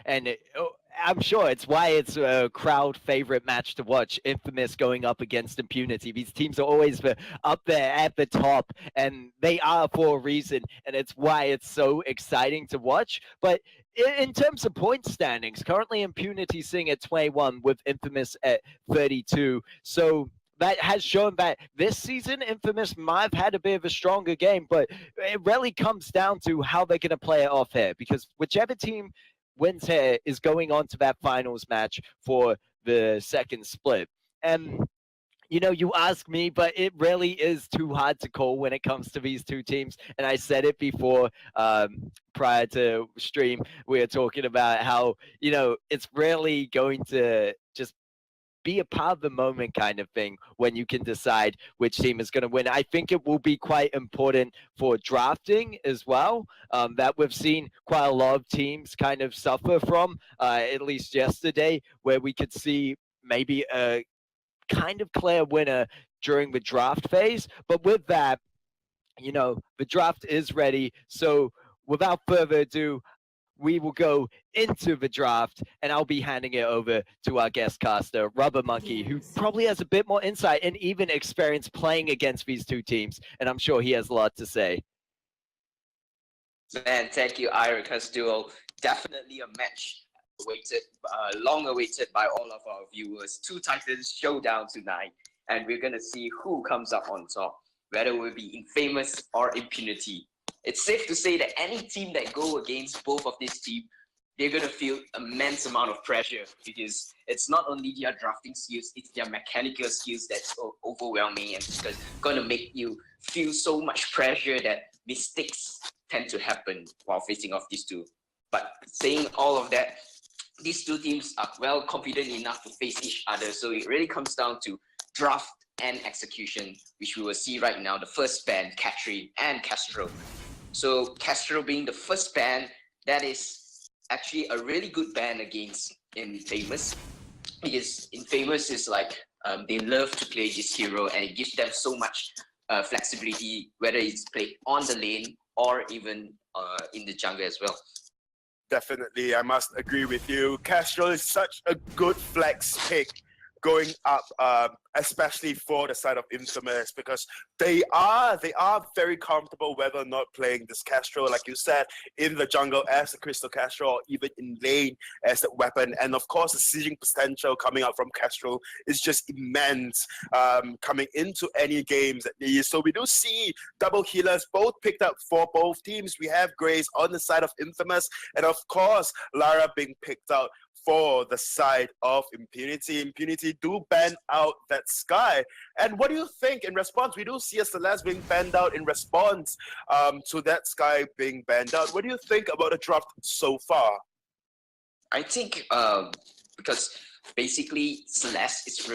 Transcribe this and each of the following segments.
and I'm sure it's why it's a crowd favorite match to watch. Infamous going up against Impunity. These teams are always up there at the top, and they are for a reason, and it's why it's so exciting to watch. But in terms of point standings, currently Impunity sitting at 21 with Infamous at 32. So that has shown that this season Infamous might have had a bit of a stronger game, but it really comes down to how they're going to play it off here, because whichever team wins here is going on to that finals match for the second split. And you ask me, but it really is too hard to call when it comes to these two teams. And I said it before, prior to stream, we were talking about how, it's really going to just be a part of the moment kind of thing when you can decide which team is going to win. I think it will be quite important for drafting as well, that we've seen quite a lot of teams kind of suffer from, at least yesterday, where we could see maybe a kind of clear winner during the draft phase. But with that, the draft is ready. So without further ado, we will go into the draft, and I'll be handing it over to our guest caster, Rubber Monkey, who probably has a bit more insight and even experience playing against these two teams, and I'm sure he has a lot to say. Man, thank you, Irika's duel. Definitely a match long awaited by all of our viewers. Two Titans showdown tonight, and we're gonna see who comes up on top, whether it will be Infamous or Impunity. It's safe to say that any team that go against both of these teams, they're going to feel immense amount of pressure, because it's not only their drafting skills, it's their mechanical skills that's overwhelming, and it's going to make you feel so much pressure that mistakes tend to happen while facing off these two. But saying all of that, these two teams are well confident enough to face each other, so it really comes down to draft and execution, which we will see right now. The first ban, Catri and Castro. So Castro being the first ban, that is actually a really good ban against Infamous, because Infamous is like, they love to play this hero, and it gives them so much flexibility, whether it's played on the lane or even in the jungle as well. Definitely, I must agree with you. Castro is such a good flex pick going up, especially for the side of Infamous, because they are very comfortable whether or not playing this Castro, like you said, in the jungle as the Crystal Castro, or even in lane as a weapon. And of course, the sieging potential coming out from Castro is just immense, coming into any games at least. So we do see double healers both picked up for both teams. We have Grace on the side of Infamous, and of course, Lara being picked out for the side of Impunity. Impunity do ban out that Sky. And what do you think in response? We do see a Celeste being banned out in response to that Sky being banned out. What do you think about the draft so far? I think because basically Celeste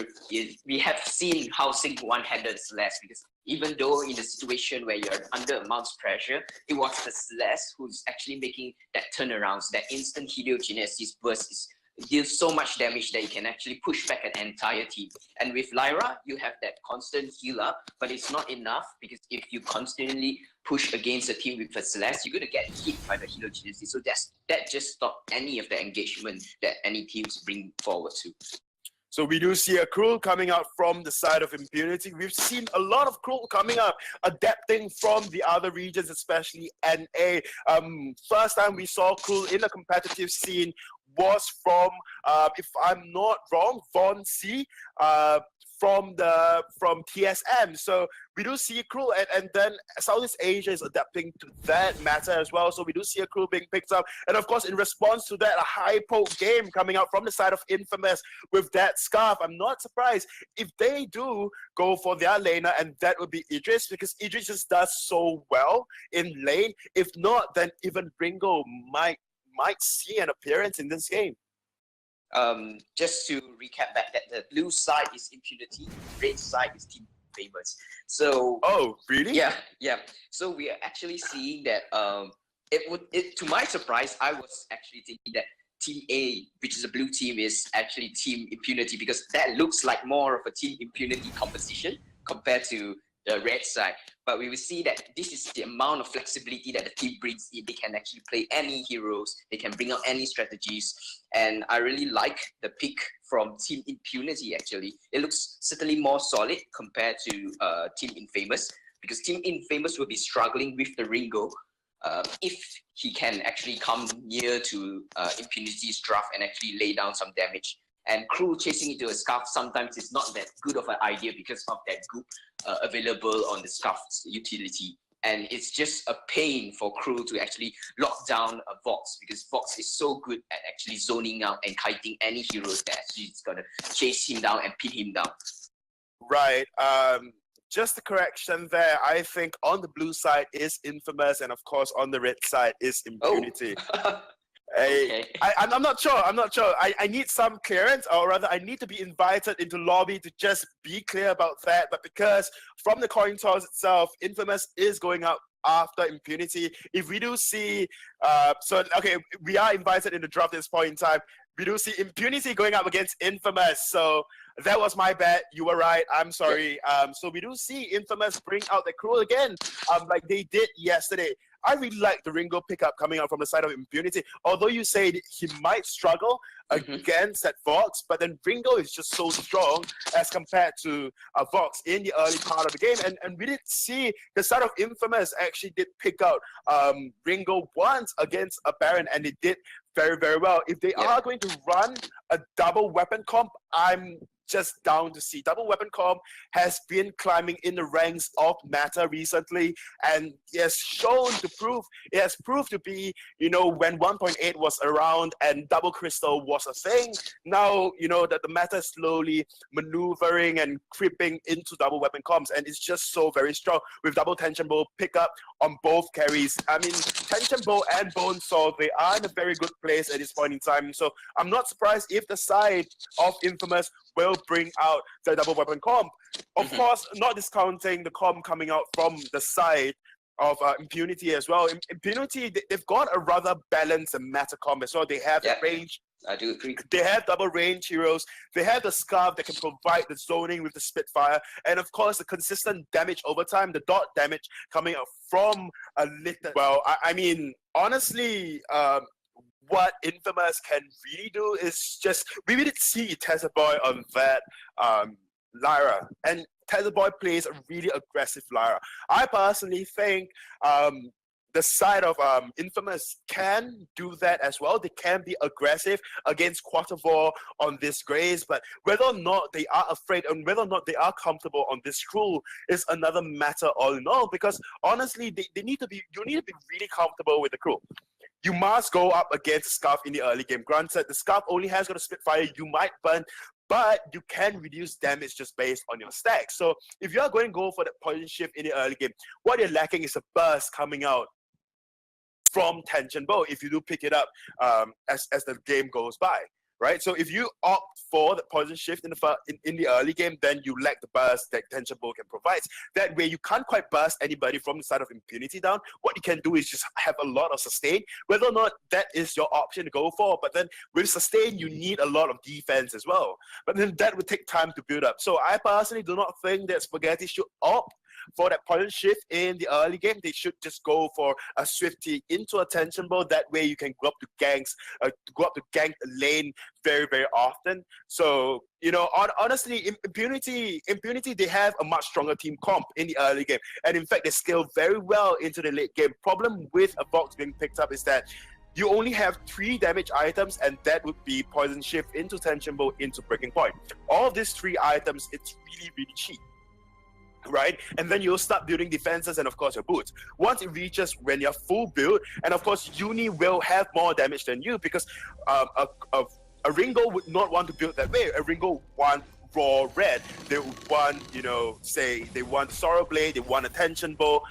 we have seen how Sync 1 handled Celeste, because even though in a situation where you're under immense pressure, it was the Celeste who's actually making that turnaround, so that instant heliogenesis burst deals so much damage that you can actually push back an entire team. And with Lyra, you have that constant heal up, but it's not enough, because if you constantly push against a team with a Celeste, you're going to get hit by the heliogenesis. So that just stops any of the engagement that any teams bring forward to. So we do see a Cruel coming out from the side of Impunity. We've seen a lot of Cruel coming up, adapting from the other regions, especially NA. First time we saw Cruel in the competitive scene was from, if I'm not wrong, Von C, from TSM. So we do see Cruel, and then Southeast Asia is adapting to that matter as well. So we do see a Cruel being picked up, and of course in response to that, a high poke game coming out from the side of Infamous with that Scarf. I'm not surprised if they do go for their laner, and that would be Idris, because Idris just does so well in lane. If not, then even Ringo might see an appearance in this game. Just to recap back, that the blue side is Impunity, red side is Team Famous. So oh, really? Yeah. So we are actually seeing that to my surprise, I was actually thinking that Team A, which is a blue team, is actually Team Impunity, because that looks like more of a Team Impunity composition compared to the red side. but we will see that this is the amount of flexibility that the team brings in. They can actually play any heroes, they can bring out any strategies, and I really like the pick from Team Impunity. Actually, it looks certainly more solid compared to Team Infamous, because Team Infamous will be struggling with the Ringo if he can actually come near to Impunity's draft and actually lay down some damage. And Crew chasing into a Scarf sometimes is not that good of an idea because of that goop available on the Scarf's utility. And it's just a pain for Crew to actually lock down a Vox, because Vox is so good at actually zoning out and kiting any heroes that actually is going to chase him down and pin him down. Right. Just a correction there. I think on the blue side is Infamous, and of course on the red side is Impunity. Oh. Okay. I'm not sure. I need some clearance, or rather, I need to be invited into lobby to just be clear about that. But because from the coin toss itself, Infamous is going up after Impunity. If we do see, we are invited in the draft at this point in time. We do see Impunity going up against Infamous. So that was my bad. You were right. I'm sorry. So we do see Infamous bring out the crew again, like they did yesterday. I really like the Ringo pickup coming out from the side of Impunity. Although you say he might struggle against that Vox, but then Ringo is just so strong as compared to Vox in the early part of the game. And we did see the side of Infamous actually did pick out Ringo once against a Baron, and they did very, very well. If they are going to run a double weapon comp, I'm just down to see. Double weapon comp has been climbing in the ranks of meta recently, and it has proved to be, when 1.8 was around and double crystal was a thing, now that the meta is slowly maneuvering and creeping into double weapon comps, and it's just so very strong with double tension bow pickup on both carries. I mean, tension bow and bone saw, they are in a very good place at this point in time, so I'm not surprised if the side of Infamous will bring out the double weapon comp. Of course, not discounting the comp coming out from the side of Impunity as well. Impunity, they've got a rather balanced meta comp as well. They have the range. I do agree. They have double range heroes. They have the Scarf that can provide the zoning with the Spitfire. And of course, the consistent damage over time, the dot damage coming out from a little. Well, I mean, honestly, what Infamous can really do is just, we did see Tessa Boy on that Lyra, and Tessa Boy plays a really aggressive Lyra. I personally think the side of Infamous can do that as well. They can be aggressive against Quatervor on this Grace, but whether or not they are afraid and whether or not they are comfortable on this crew is another matter all in all, because honestly, you need to be really comfortable with the crew. You must go up against Scarf in the early game. Granted, the Scarf only has got a Spitfire, you might burn, but you can reduce damage just based on your stack. So if you are going to go for that poison shift in the early game, what you're lacking is a burst coming out from Tension Bow if you do pick it up as the game goes by. Right, so if you opt for the poison shift in the early game, then you lack the burst that Tension Bow can provide. That way, you can't quite burst anybody from the side of Impunity down. What you can do is just have a lot of sustain, whether or not that is your option to go for. But then with sustain, you need a lot of defense as well. But then that would take time to build up. So I personally do not think that Spaghetti should opt for that poison shift in the early game. They should just go for a Swifty into a Tension Bow. That way you can go up to gank lane very, very often. So, honestly, Impunity, they have a much stronger team comp in the early game. And in fact, they scale very well into the late game. Problem with a Vox being picked up is that you only have 3 damage items, and that would be Poison Shift into Tension Bow into Breaking Point. All of these 3 items, it's really, really cheap. Right, and then you'll start building defenses and of course your boots. Once it reaches when you're full build, and of course Uni will have more damage than you, because a Ringo would not want to build that way. A Ringo want raw red. They would want, say they want Sorrow Blade, they want a Tension Bow.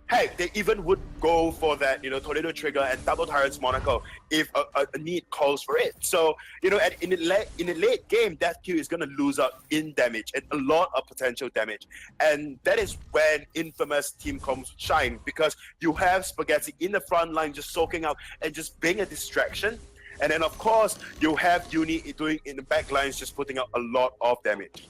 Heck, they even would go for that, Tornado Trigger and Double Tyrant's Monaco if a need calls for it. So, in the late game, that Q is going to lose out in damage and a lot of potential damage. And that is when Infamous team comes shine, because you have Spaghetti in the front line just soaking out and just being a distraction. And then, of course, you have Uni doing in the back lines, just putting out a lot of damage.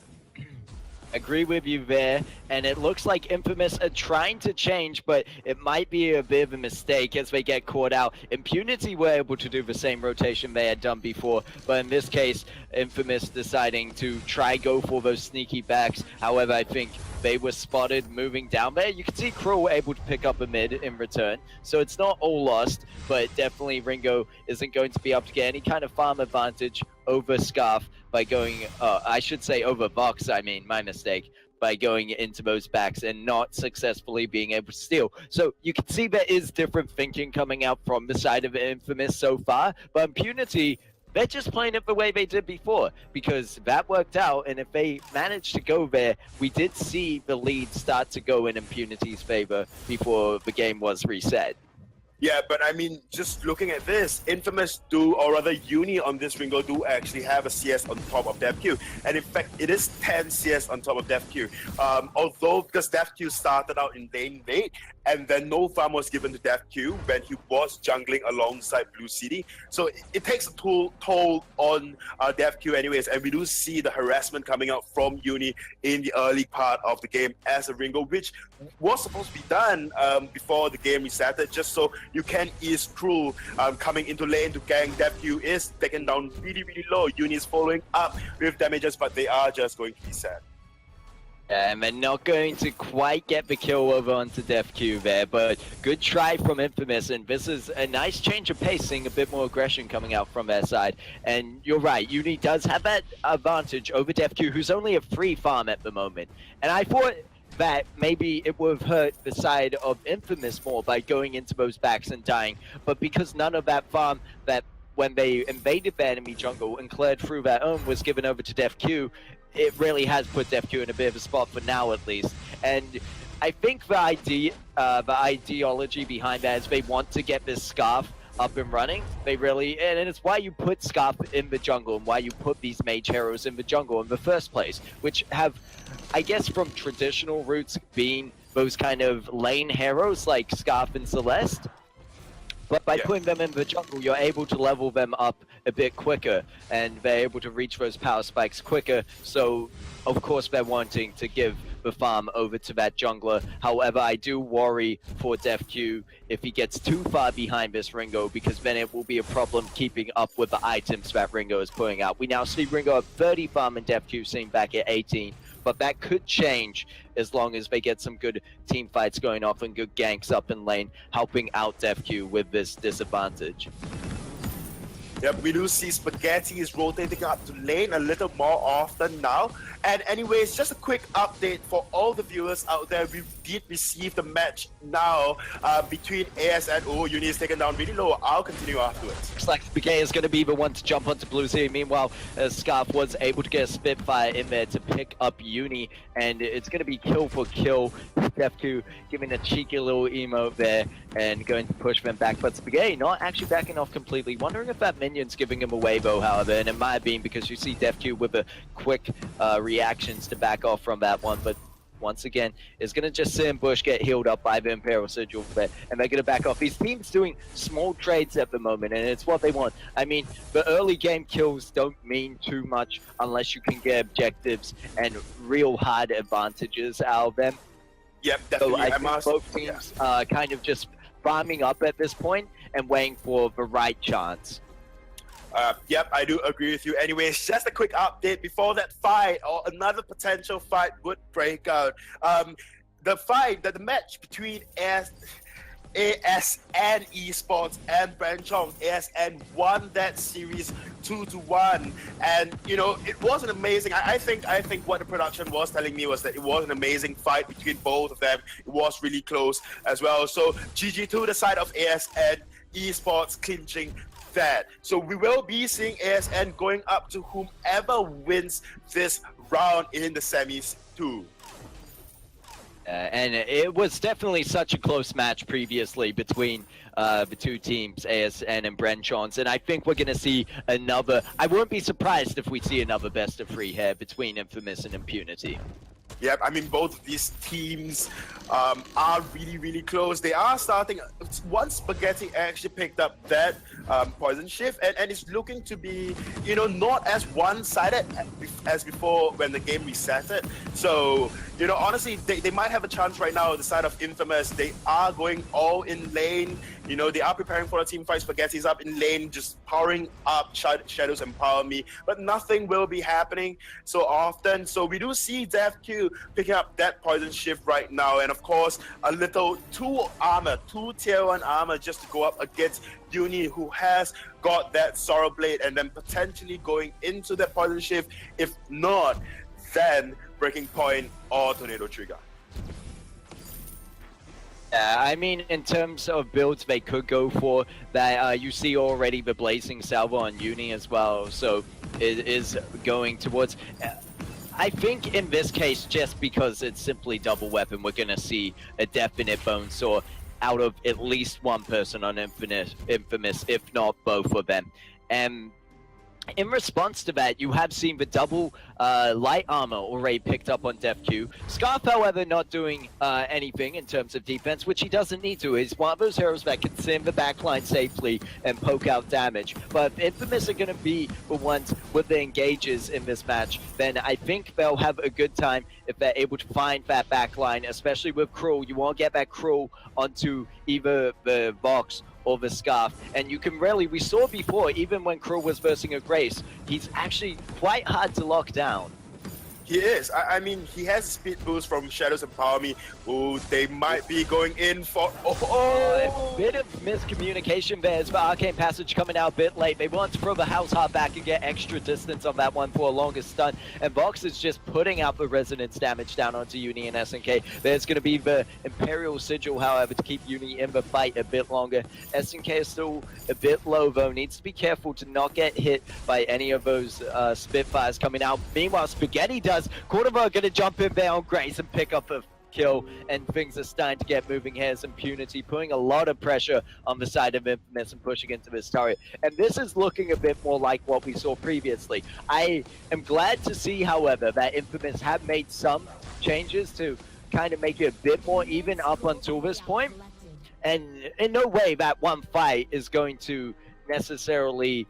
Agree with you there, and it looks like Infamous are trying to change, but it might be a bit of a mistake as they get caught out. Impunity were able to do the same rotation they had done before, but in this case, Infamous deciding to try go for those sneaky backs. However, I think they were spotted moving down there. You can see Cruel able to pick up a mid in return, so it's not all lost, but definitely Ringo isn't going to be able to get any kind of farm advantage over Scarf by going, I should say over Vox, I mean, my mistake, by going into those backs and not successfully being able to steal. So you can see there is different thinking coming out from the side of Infamous so far, but Impunity, they're just playing it the way they did before, because that worked out, and if they managed to go there, we did see the lead start to go in Impunity's favor before the game was reset. Yeah, but I mean, just looking at this, Infamous do, or rather Uni on this Ringo do actually have a CS on top of DevQ. And in fact, it is 10 CS on top of DevQ. Although, because DevQ started out in lane late, and then no farm was given to DevQ when he was jungling alongside Blue City. So it takes a toll on DevQ anyways, and we do see the harassment coming out from Uni in the early part of the game as a Ringo, which was supposed to be done before the game resetted, just so you can ease Cruel coming into lane to gang. DevQ is taken down really, really low. Uni is following up with damages, but they are just going to reset. And they're not going to quite get the kill over onto DevQ there, but good try from Infamous, and this is a nice change of pace, seeing a bit more aggression coming out from their side. And you're right, Uni does have that advantage over DevQ, who's only a free farm at the moment. And I thought that maybe it would have hurt the side of Infamous more by going into those backs and dying, but because none of that farm that when they invaded the enemy jungle and cleared through their own was given over to DevQ, it really has put DevQ in a bit of a spot for now, at least. And I think the ideology behind that is they want to get this Scarf up and running. They really, and it's why you put Scarf in the jungle and why you put these mage heroes in the jungle in the first place, which have, I guess, from traditional roots being those kind of lane heroes like Scarf and Celeste. But by putting them in the jungle, you're able to level them up a bit quicker, and they're able to reach those power spikes quicker. So, of course, they're wanting to give the farm over to that jungler. However, I do worry for DevQ if he gets too far behind this Ringo, because then it will be a problem keeping up with the items that Ringo is putting out. We now see Ringo at 30 farm and DevQ sitting back at 18. But that could change as long as they get some good team fights going off and good ganks up in lane, helping out DevQ with this disadvantage. Yep, we do see Spaghetti is rotating up to lane a little more often now. And anyways, just a quick update for all the viewers out there. We did receive the match now between AS and Uni is taken down really low. I'll continue afterwards. Looks like Spaghetti is going to be the one to jump onto Blue Sea. Meanwhile, Scarf was able to get a Spitfire in there to pick up Uni, and it's going to be kill for kill. DevQ giving a cheeky little emote there and going to push them back, but Spaghetti not actually backing off completely. Wondering if that minion's giving him away though, however, and it might have been because you see DevQ with a quick reactions to back off from that one, but once again is going to just sit in bush, get healed up by the Imperial Sigil there, and they're going to back off. These teams doing small trades at the moment, and it's what they want. I mean, the early game kills don't mean too much unless you can get objectives and real hard advantages out of them. Yep, definitely. So I think both teams kind of just farming up at this point and waiting for the right chance. Yep, I do agree with you. Anyways, just a quick update before that fight or another potential fight would break out. The match between ASN Esports and Branchong. ASN won that series 2-1, and you know it was an amazing. I think what the production was telling me was that it was an amazing fight between both of them. It was really close as well. So GG to the side of ASN Esports clinching that. So we will be seeing ASN going up to whomever wins this round in the semis too. And it was definitely such a close match previously between the two teams, ASN and Brenchons, and I think we're going to see another. I won't be surprised if we see another best of three here between Infamous and Impunity. Yep, I mean, both of these teams are really, really close. They are starting, once Spaghetti actually picked up that poison shift, and it's looking to be, you know, not as one-sided as before when the game resetted. So, you know, honestly, they might have a chance right now on the side of Infamous. They are going all in lane. You know, they are preparing for a team fight. Spaghetti's up in lane, just powering up Shadows Empower Me, but nothing will be happening so often. So we do see DevQ picking up that poison shift right now, and of course, a little two tier 1 armor just to go up against Uni, who has got that Sorrow Blade, and then potentially going into that poison shift. If not, then Breaking Point or Tornado Trigger. Yeah, I mean, in terms of builds they could go for, that you see already the Blazing Salvo on Uni as well, so it is going towards... I think in this case, just because it's simply double weapon, we're going to see a definite Bonesaw out of at least one person on Infamous, if not both of them. And in response to that, you have seen the double light armor already picked up on DevQ. Scarf, however, not doing anything in terms of defense, which he doesn't need to. He's one of those heroes that can sit in the backline safely and poke out damage. But if Infamous are going to be the ones with the engages in this match, then I think they'll have a good time if they're able to find that backline, especially with Cruel. You want to get that Cruel onto either the box or the Scarf, and you can really, we saw before, even when Cruel was versing a Grace, he's actually quite hard to lock down. He is. I mean, he has a speed boost from Shadows Empower Me, who they might be going in for... A bit of miscommunication there as the Arcane Passage coming out a bit late. They want to throw the House Heart back and get extra distance on that one for a longer stun. And Vox is just putting out the resonance damage down onto Uni and SNK. There's going to be the Imperial Sigil, however, to keep Uni in the fight a bit longer. SNK is still a bit low, though. Needs to be careful to not get hit by any of those Spitfires coming out. Meanwhile, Spaghetti does. Cordoba going to jump in there on Grace and pick up a kill, and things are starting to get moving. Here's Impunity putting a lot of pressure on the side of Infamous and pushing into this turret. And this is looking a bit more like what we saw previously. I am glad to see, however, that Infamous have made some changes to kind of make it a bit more even up until this point. And in no way that one fight is going to necessarily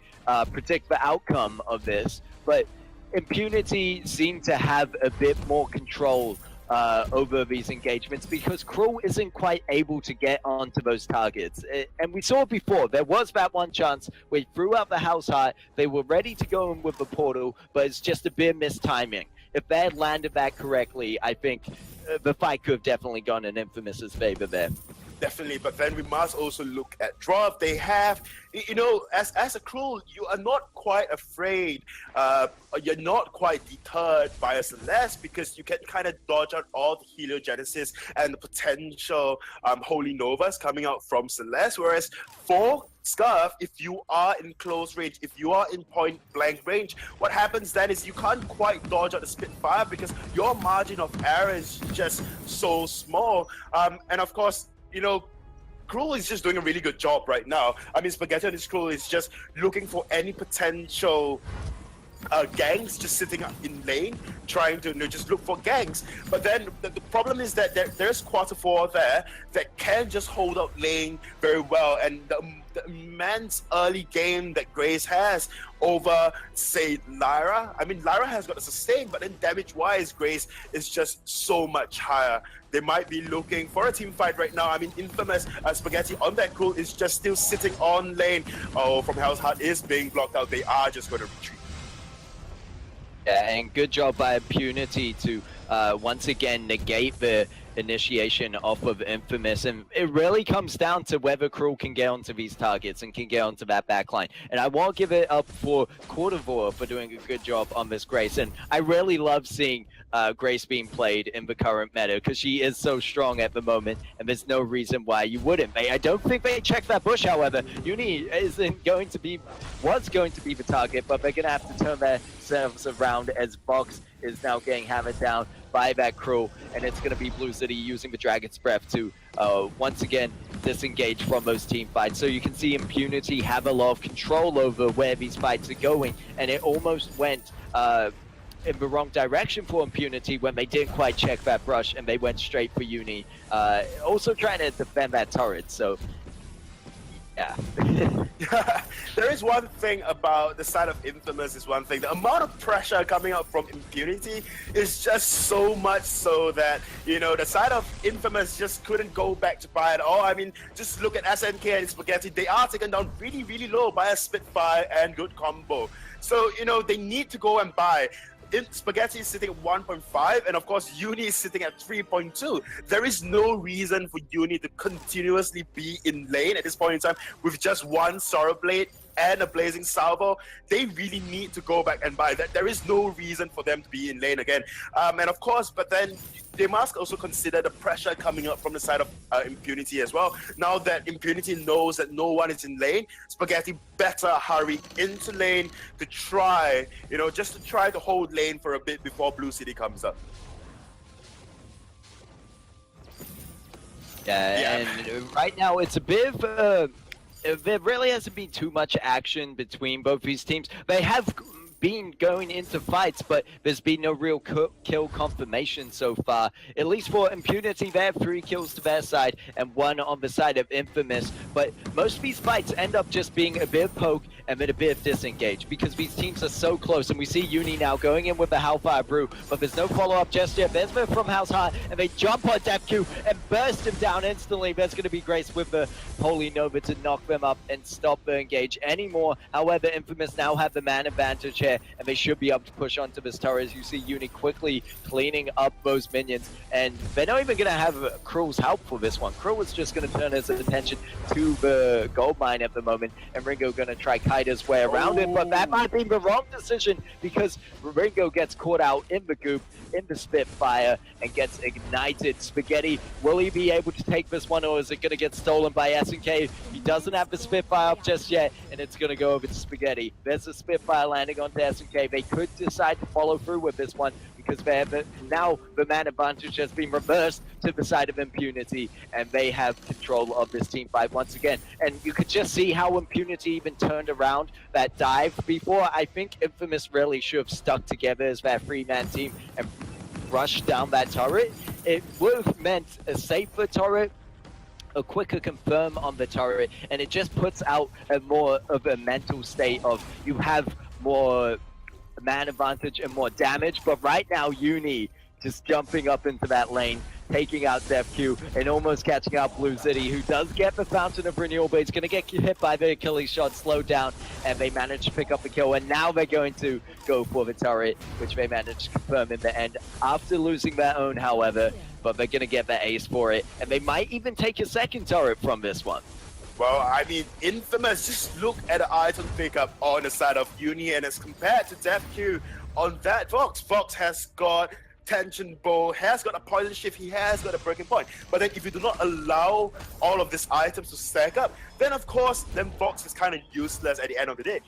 predict the outcome of this, but Impunity seem to have a bit more control over these engagements because Cruel isn't quite able to get onto those targets. And we saw it before. There was that one chance where he threw out the House Heart. They were ready to go in with the portal, but it's just a bit mistiming. If they had landed that correctly, I think the fight could have definitely gone in Infamous's favor there. Definitely, but then we must also look at draw. They have, you know, as a Cruel, you are not quite afraid, you're not quite deterred by a Celeste because you can kind of dodge out all the heliogenesis and the potential Holy Novas coming out from Celeste, whereas for Scarf, if you are in close range, if you are in point blank range, what happens then is you can't quite dodge out the Spitfire because your margin of error is just so small. And of course, you know, Cruel is just doing a really good job right now. I mean, Spaghetti on his Cruel is just looking for any potential gangs just sitting up in lane, trying to just look for gangs. But then the problem is that there's Quarter 4 there that can just hold up lane very well. And the immense early game that Grace has over, say, Lyra. I mean, Lyra has got a sustain, but then damage-wise, Grace is just so much higher. They might be looking for a team fight right now. I mean, Infamous Spaghetti on that Cruel is just still sitting on lane. Oh, from Hell's Heart is being blocked out. They are just going to retreat. Yeah, and good job by Impunity to once again negate the initiation off of Infamous, and it really comes down to whether Cruel can get onto these targets and can get onto that backline. And I won't give it up for Cordoba for doing a good job on this Grace, and I really love seeing Grace being played in the current meta because she is so strong at the moment, and there's no reason why you wouldn't. I don't think they checked that bush, however. Uni was going to be the target, but they're going to have to turn themselves around as Vox is now getting hammered down by that Cruel, and it's going to be Blue City using the Dragon's Breath to once again disengage from those team fights. So you can see Impunity have a lot of control over where these fights are going, and it almost went in the wrong direction for Impunity when they didn't quite check that brush and they went straight for Uni. Also trying to defend that turret, so yeah. There is one thing about the side of Infamous is one thing. The amount of pressure coming out from Impunity is just so much so that, you know, the side of Infamous just couldn't go back to buy at all. I mean, just look at SNK and Spaghetti. They are taken down really, really low by a Spitfire and good combo. So, you know, they need to go and buy. Spaghetti is sitting at 1.5, and of course Uni is sitting at 3.2. There is no reason for Uni to continuously be in lane at this point in time with just one Sorrow Blade and a Blazing Salvo. They really need to go back and buy that. There is no reason for them to be in lane again. And of course, but then they must also consider the pressure coming up from the side of Impunity as well. Now that Impunity knows that no one is in lane, Spaghetti better hurry into lane to try, you know, just to try to hold lane for a bit before Blue City comes up. Yeah, and right now it's a bit of there really hasn't been too much action between both these teams. They have been going into fights, but there's been no real kill confirmation so far. At least for Impunity, they have 3 kills to their side and 1 on the side of Infamous. But most of these fights end up just being a bit of poke and then a bit of disengage because these teams are so close. And we see Uni now going in with the Hellfire Brew, but there's no follow-up just yet. There's move from House Heart, and they jump on DevQ and burst him down instantly. There's going to be Grace with the Holy Nova to knock them up and stop the engage anymore. However, Infamous now have the man advantage here, and they should be able to push onto this tower as you see Uni quickly cleaning up those minions. And they're not even going to have Krul's help for this one. Krul is just going to turn his attention to the gold mine at the moment, and Ringo going to try kite his way around it, but that might be the wrong decision because Ringo gets caught out in the goop, in the Spitfire, and gets ignited. Spaghetti, will he be able to take this one, or is it going to get stolen by SNK? He doesn't have the Spitfire up just yet, and it's going to go over to Spaghetti. There's a Spitfire landing onto SNK. They could decide to follow through with this one because they have now the man advantage has been reversed to the side of Impunity, and they have control of this team fight once again. And you could just see how Impunity even turned around that dive before. I think Infamous really should have stuck together as that 3-man team and rushed down that turret. It would have meant a safer turret, a quicker confirm on the turret, and it just puts out a more of a mental state of you have more man advantage and more damage. But right now Uni just jumping up into that lane, taking out DevQ and almost catching out Blue City, who does get the Fountain of Renewal, but he's going to get hit by the Achilles shot, slowed down, and they manage to pick up the kill. And now they're going to go for the turret, which they managed to confirm in the end after losing their own, however, but they're going to get the ace for it, and they might even take a second turret from this one. Well, I mean, Infamous, just look at the item pickup on the side of Uni, and as compared to DevQ on that Vox. Vox has got Tension Bow, has got a Poison Shift, he has got a Breaking Point. But then if you do not allow all of these items to stack up, then of course, then Vox is kind of useless at the end of the day.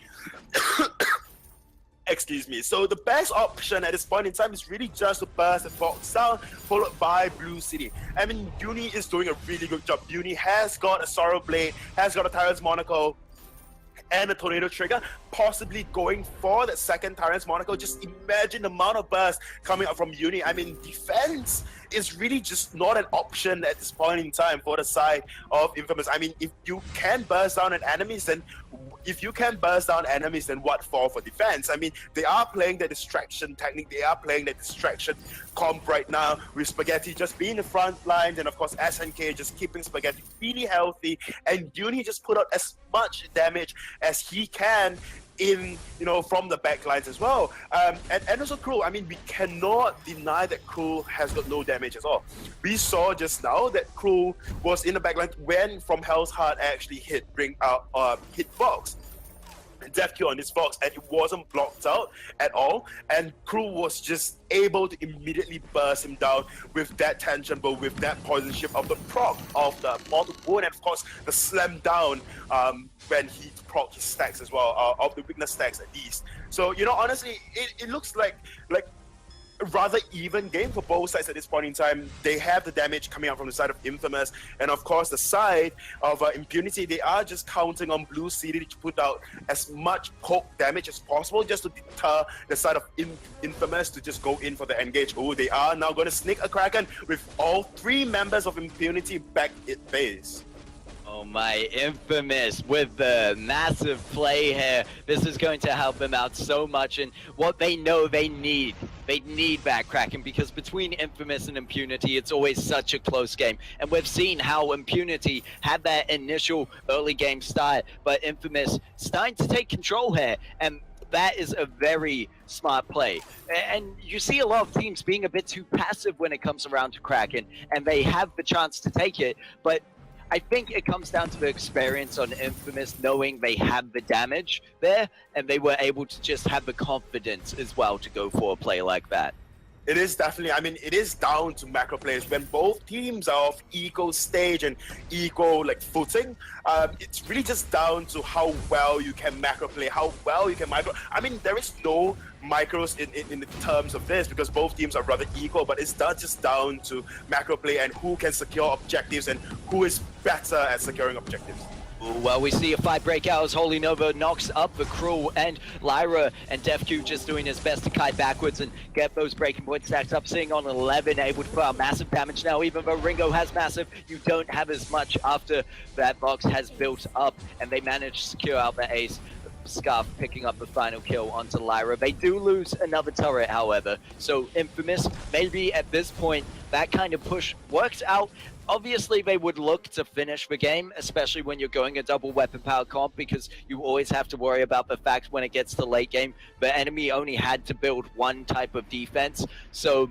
Excuse me. So the best option at this point in time is really just to burst the Vox down, followed by Blue City. I mean, Uni is doing a really good job. Uni has got a Sorrow Blade, has got a Tyrant's Monaco, and a Tornado Trigger, possibly going for that second Tyrant's Monaco. Just imagine the amount of burst coming up from Uni. I mean, defense is really just not an option at this point in time for the side of Infamous. I mean, if you can burst down enemies, then what for defense? I mean, they are playing the distraction technique. They are playing the distraction comp right now with Spaghetti just being the front lines, and of course SNK just keeping Spaghetti really healthy, and Uni just put out as much damage as he can in, you know, from the back lines as well. And also Krul, I mean, we cannot deny that Krul has got no damage at all. We saw just now that Krul was in the back line when From Hell's Heart actually hit Vox. DevQ on this Vox, and it wasn't blocked out at all, and Krul was just able to immediately burst him down with that tension, but with that poison shift of the proc of the mortal wound, and of course the slam down when he proc his stacks as well, of the weakness stacks at least. So, you know, honestly, it looks like rather even game for both sides at this point in time. They have the damage coming out from the side of Infamous, and of course the side of Impunity, they are just counting on Blue City to put out as much poke damage as possible just to deter the side of Infamous to just go in for the engage. Oh, they are now going to sneak a Kraken with all 3 members of Impunity back at base. Oh my, Infamous with the massive play here. This is going to help them out so much, and what they know they need backcracking, because between Infamous and Impunity, it's always such a close game. And we've seen how Impunity had that initial early game start, but Infamous starting to take control here, and that is a very smart play. And you see a lot of teams being a bit too passive when it comes around to Kraken, and they have the chance to take it, but I think it comes down to the experience on Infamous, knowing they have the damage there, and they were able to just have the confidence as well to go for a play like that. It is definitely, I mean, it is down to macro players. When both teams are of equal stage and equal footing, it's really just down to how well you can macro play, how well you can micro. I mean, there is no micros in the terms of this because both teams are rather equal, but it's just down to macro play and who can secure objectives and who is better at securing objectives. Well, we see a fight break out as Holy Nova knocks up the Cruel, and Lyra and DefQ just doing his best to kite backwards and get those breaking point stacks up, sitting on 11, able to put out massive damage now. Even though Ringo has massive, you don't have as much after that box has built up, and they manage to secure out the ace. Scarf picking up the final kill onto Lyra. They do lose another turret, however, so Infamous, maybe at this point, that kind of push works out. Obviously, they would look to finish the game, especially when you're going a double weapon power comp, because you always have to worry about the fact when it gets to late game, the enemy only had to build one type of defense. So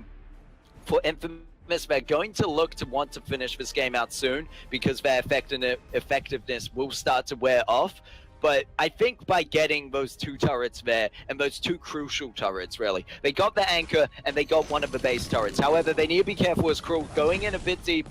for Infamous, they're going to look to want to finish this game out soon because their effectiveness will start to wear off. But I think by getting those 2 turrets there, and those 2 crucial turrets, really, they got the anchor and they got one of the base turrets. However, they need to be careful as Cruel going in a bit deep.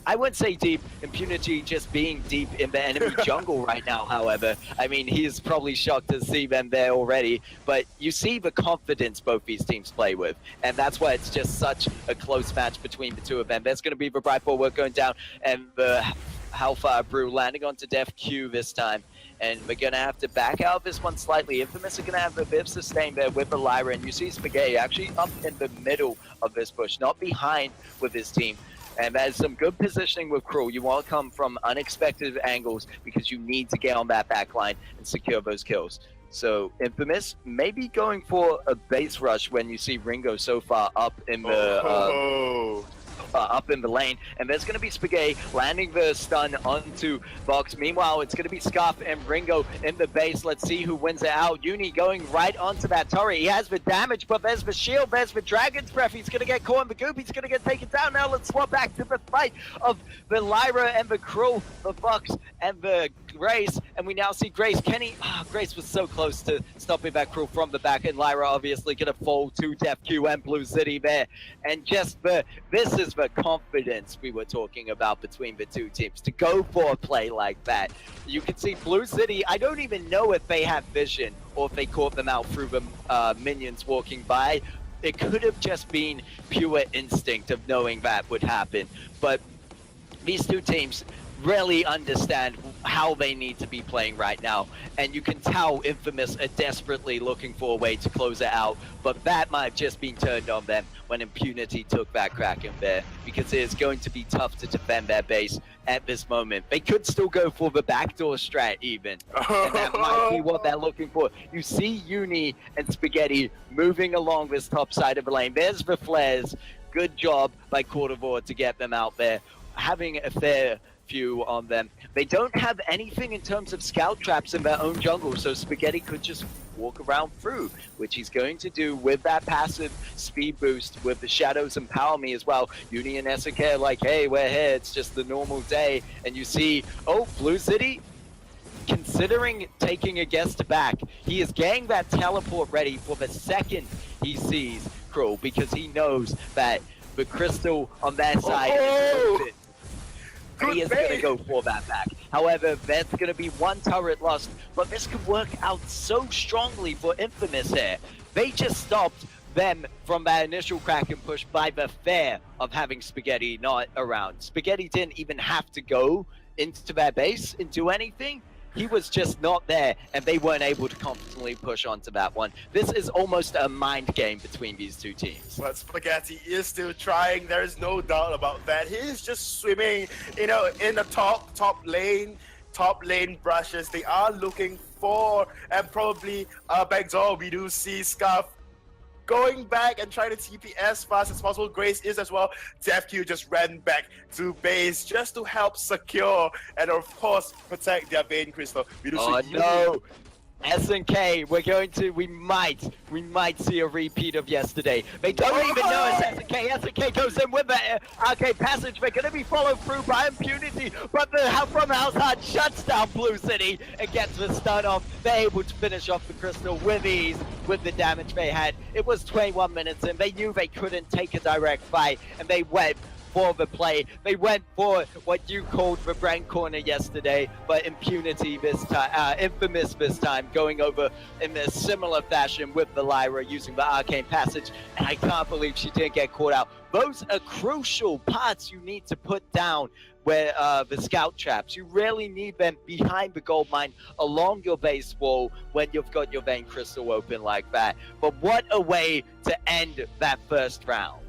I wouldn't say deep, Impunity just being deep in the enemy jungle right now, however. I mean, he's probably shocked to see them there already, but you see the confidence both these teams play with, and that's why it's just such a close match between the 2 of them. There's going to be the Bright Forward going down, and the Hellfire Brew landing onto DefQ this time. And we're going to have to back out this one slightly. Infamous are going to have a bit of sustain there with the Lyra, and you see Spaghetti actually up in the middle of this push, not behind with his team. And there's some good positioning with Cruel. You want to come from unexpected angles because you need to get on that back line and secure those kills. So Infamous maybe going for a base rush when you see Ringo so far up in the up in the lane, and there's going to be Spaghetti landing the stun onto Box. Meanwhile, it's going to be Scarf and Ringo in the base. Let's see who wins it out. Uni going right onto that turret. He has the damage, but there's the shield, there's the Dragon's Breath. He's going to get caught in the goop. He's going to get taken down. Now let's swap back to the fight of the Lyra and the Cruel, the Box and the Grace, and we now see Grace. Kenny, Grace was so close to stopping that Cruel from the back, and Lyra obviously going to fall to DefQ and Blue City there. And just this is the confidence we were talking about between the 2 teams to go for a play like that. You can see Blue City, I don't even know if they have vision or if they caught them out through the minions walking by. It could have just been pure instinct of knowing that would happen. But these 2 teams really understand how they need to be playing right now, and you can tell Infamous are desperately looking for a way to close it out, but that might have just been turned on them when Impunity took that Kraken there, because it is going to be tough to defend their base at this moment. They could still go for the backdoor strat even, and that might be what they're looking for. You see Uni and Spaghetti moving along this top side of the lane. There's the flares. Good job by Cordovar to get them out there, having a fair few on them. They don't have anything in terms of scout traps in their own jungle, so Spaghetti could just walk around through, which he's going to do with that passive speed boost with the Shadows Empower Me as well. Uni and SK are like, hey, we're here, it's just the normal day. And you see, oh, Blue City, considering taking a guest back, he is getting that teleport ready for the second he sees Cruel, because he knows that the crystal on that side is he is going to go for that back. However, there's going to be 1 turret lost, but this could work out so strongly for Infamous here. They just stopped them from that initial Kraken push by the fear of having Spaghetti not around. Spaghetti didn't even have to go into their base and do anything. He was just not there, and they weren't able to confidently push onto that one. This is almost a mind game between these two teams. But Spaghetti is still trying. There is no doubt about that. He is just swimming, in the top lane brushes. They are looking for, and probably backdoor. We do see Scarf going back and trying to TP as fast as possible. Grace is as well. DevQ just ran back to base just to help secure and of course protect their Vein Crystal. Oh no! SNK, we might see a repeat of yesterday. They don't even know it's SNK. SNK goes in with the arcade passage. They're going to be followed through by Impunity, but the help from Outside shuts down Blue City and gets the stun off. They're able to finish off the Crystal with ease with the damage they had. It was 21 minutes in. They knew they couldn't take a direct fight, and they went for the play. They went for what you called the brand corner yesterday, but Impunity this time, Infamous this time, going over in a similar fashion with the Lyra using the arcane passage, and I can't believe she didn't get caught out. Those are crucial parts you need to put down where the scout traps. You really need them behind the gold mine along your base wall when you've got your Vein Crystal open like that. But what a way to end that first round.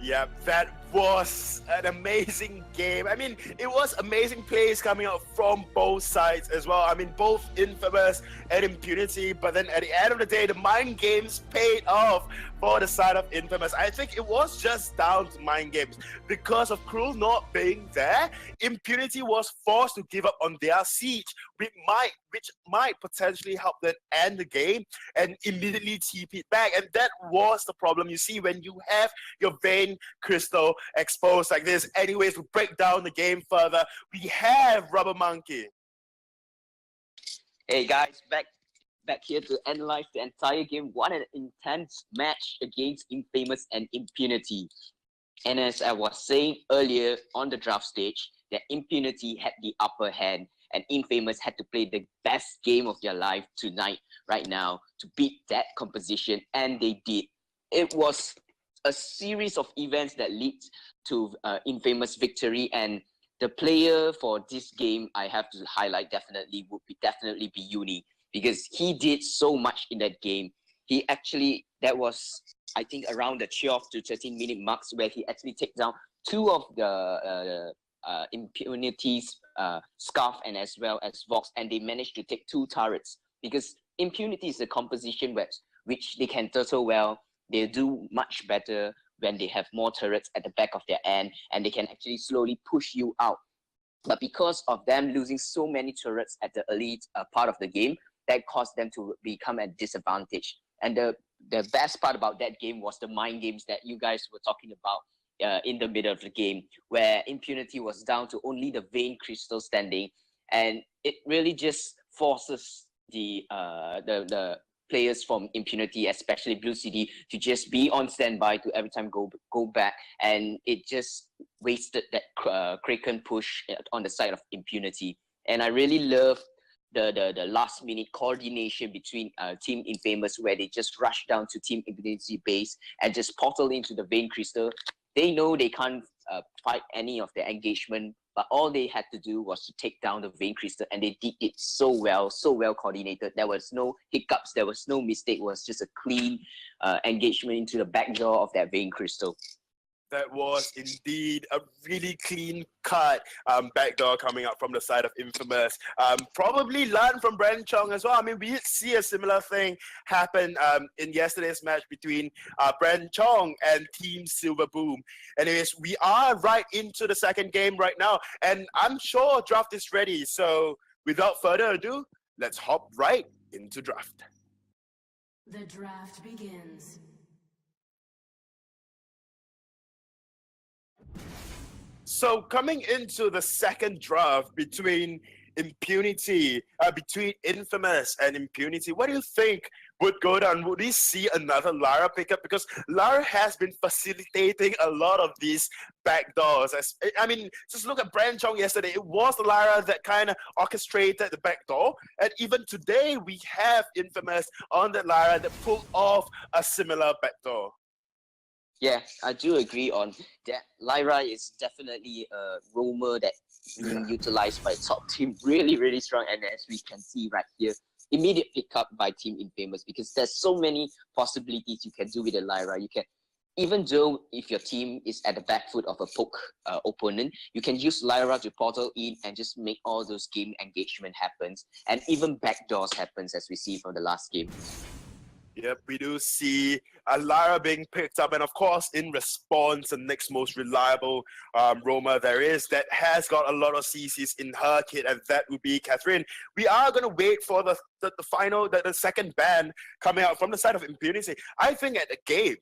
Yeah, that was an amazing game. I mean, it was amazing plays coming out from both sides as well. I mean, both Infamous and Impunity, but then at the end of the day, the mind games paid off for the side of Infamous. I think it was just down to mind games. Because of Cruel not being there, Impunity was forced to give up on their siege, which might potentially help them end the game and immediately TP it back. And that was the problem. You see, when you have your Vein Crystal exposed like this. Anyways, to break down the game further, we have Rubber Monkey. Hey guys, back here to analyze the entire game. What an intense match against Infamous and Impunity. And as I was saying earlier on the draft stage, that Impunity had the upper hand and Infamous had to play the best game of their life tonight, right now, to beat that composition, and they did. It was a series of events that lead to Infamous victory, and the player for this game I have to highlight would definitely be Uni, because he did so much in that game. He actually, that was I think around the 12 to 13 minute marks where he actually took down two of the Impunity's Scarf and as well as Vox, and they managed to take two turrets, because Impunity is a composition which they can turtle well. They do much better when they have more turrets at the back of their end, and they can actually slowly push you out. But because of them losing so many turrets at the early part of the game, that caused them to become at disadvantage. And the best part about that game was the mind games that you guys were talking about in the middle of the game, where Impunity was down to only the Vein Crystal standing, and it really just forces the players from Impunity, especially Blue City, to just be on standby to every time go back, and it just wasted that Kraken push on the side of Impunity. And I really love the last minute coordination between Team Infamous, where they just rush down to Team Impunity base and just portal into the Vein Crystal. They know they can't fight any of the engagement, but all they had to do was to take down the Vein Crystal, and they did it so well coordinated. There was no hiccups, there was no mistake. It was just a clean engagement into the back door of that Vein Crystal. That was indeed a really clean cut backdoor coming up from the side of Infamous. Probably learned from Brandon Chong as well. I mean, we did see a similar thing happen in yesterday's match between Brandon Chong and Team Silver Boom. Anyways, we are right into the second game right now, and I'm sure draft is ready. So without further ado, let's hop right into draft. The draft begins. So coming into the second draft between between Infamous and Impunity, what do you think would go down? Would we see another Lara pickup? Because Lara has been facilitating a lot of these backdoors. I mean, just look at Brand Chong yesterday. It was the Lara that kind of orchestrated the backdoor. And even today, we have Infamous on the Lara that pulled off a similar backdoor. Yeah, I do agree on that. Lyra is definitely a roamer that being utilized by top team really, really strong. And as we can see right here, immediate pickup by Team Infamous, because there's so many possibilities you can do with a Lyra. You can, even though if your team is at the back foot of a poke opponent, you can use Lyra to portal in and just make all those game engagement happens. And even backdoors happens, as we see from the last game. Yep, we do see Lara being picked up, and of course, in response, the next most reliable roamer there is that has got a lot of CCs in her kit, and that would be Catherine. We are going to wait for the final, the second ban coming out from the side of Impunity. I think at the game,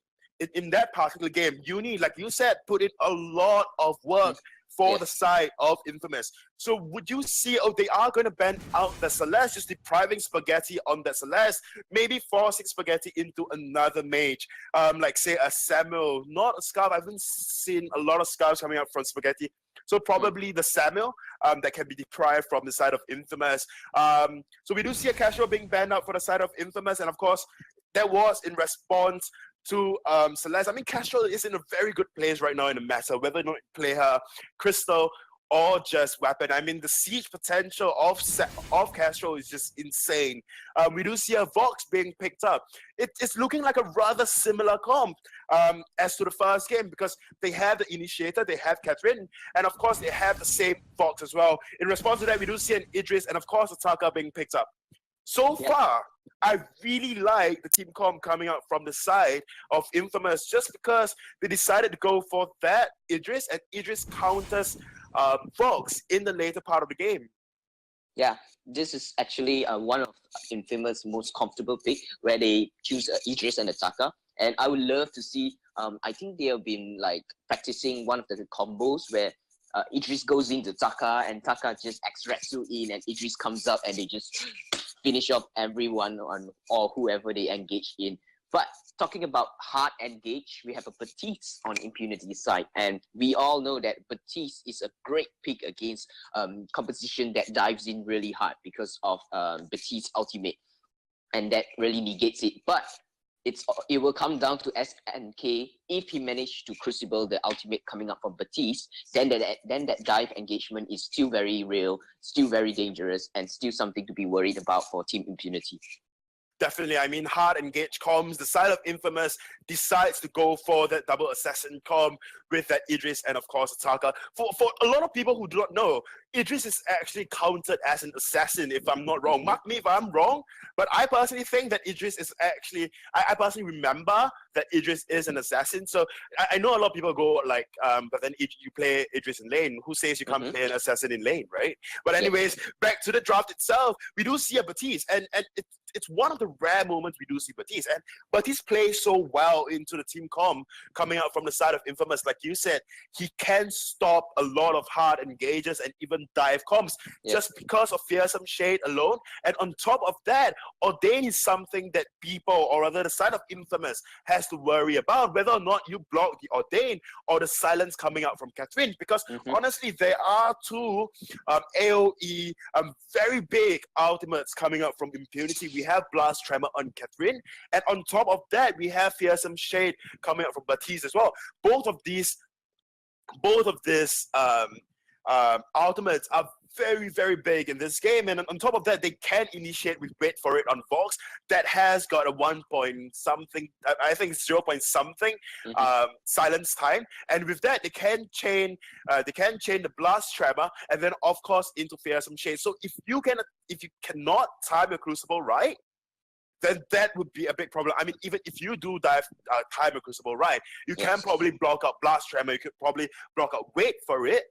in that particular game, Uni, like you said, put in a lot of work for the side of Infamous. So would you see, they are going to ban out the Celeste, just depriving Spaghetti on the Celeste, maybe forcing Spaghetti into another mage, like say a Samuel, not a Scarf. I haven't seen a lot of Scarves coming out from Spaghetti. So probably the Samuel that can be deprived from the side of Infamous. So we do see a Casual being banned out for the side of Infamous, and of course, that was in response to Celeste. I mean, Castro is in a very good place right now in the meta, whether or not you play her Crystal or just Weapon. I mean, the siege potential of Castro is just insane. We do see a Vox being picked up. It's looking like a rather similar comp as to the first game, because they have the Initiator, they have Catherine, and of course they have the same Vox as well. In response to that, we do see an Idris and of course Ataka being picked up. So far, I really like the team comp coming out from the side of Infamous, just because they decided to go for that Idris, and Idris counters Vox in the later part of the game. Yeah, this is actually one of Infamous' most comfortable pick, where they choose Idris and Ataka. And I would love to see, I think they have been like practicing one of the combos where Idris goes into Taka and Taka just extracts you in, and Idris comes up and they just finish off everyone on or whoever they engage in. But talking about hard engage, we have a Baptiste on Impunity side, and we all know that Baptiste is a great pick against competition that dives in really hard because of Baptiste's ultimate, and that really negates it. But it will come down to SNK. If he managed to crucible the ultimate coming up from Baptiste, then that dive engagement is still very real, still very dangerous, and still something to be worried about for Team Impunity. Definitely. I mean, hard engage comms. The side of Infamous decides to go for that double assassin comp with that Idris and of course Ataka. For a lot of people who do not know, Idris is actually counted as an assassin, if I'm not wrong. Mark me if I'm wrong, but I personally think that Idris is actually, I personally remember that Idris is an assassin. So I know a lot of people go like, but then you play Idris in lane. Who says you can't play an assassin in lane, right? But anyways, back to the draft itself, we do see a Baptiste, and it's one of the rare moments we do see Baptiste. And Baptiste plays so well into the team comp coming out from the side of Infamous. Like you said, he can stop a lot of hard engages and even dive comps just because of Fearsome Shade alone. And on top of that, Ordain is something that people, or rather the side of Infamous, has to worry about, whether or not you block the Ordain or the silence coming out from Catherine. Because honestly, there are two AoE very big ultimates coming out from Impunity. We have Blast Tremor on Catherine, and on top of that, we have Fearsome Shade coming out from Baptiste as well. Both of these ultimates are very, very big in this game, and on top of that, they can initiate with Wait For It on Vox that has got a 1 point something, I think 0 point something silence time, and with that, they can chain the Blast Tremor, and then of course into Fearsome Shade. So if you cannot time your Crucible right, then that would be a big problem. I mean, even if you do time your Crucible right, you can probably block out Blast Tremor, you could probably block out Wait For It,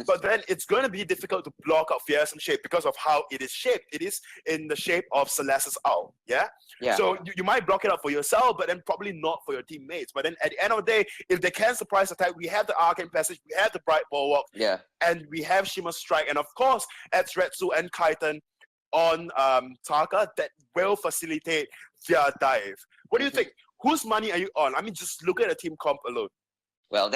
but then it's going to be difficult to block out Fearsome Shape because of how it is shaped. It is in the shape of Celeste's owl, So you might block it out for yourself, but then probably not for your teammates. But then at the end of the day, if they can surprise attack, we have the Arcane Passage, we have the Bright Bulwark, and we have Shimmer Strike, and of course, adds Retsu and Kaiten on Taka that will facilitate their dive. What do you think? Whose money are you on? I mean, just look at the team comp alone. Well,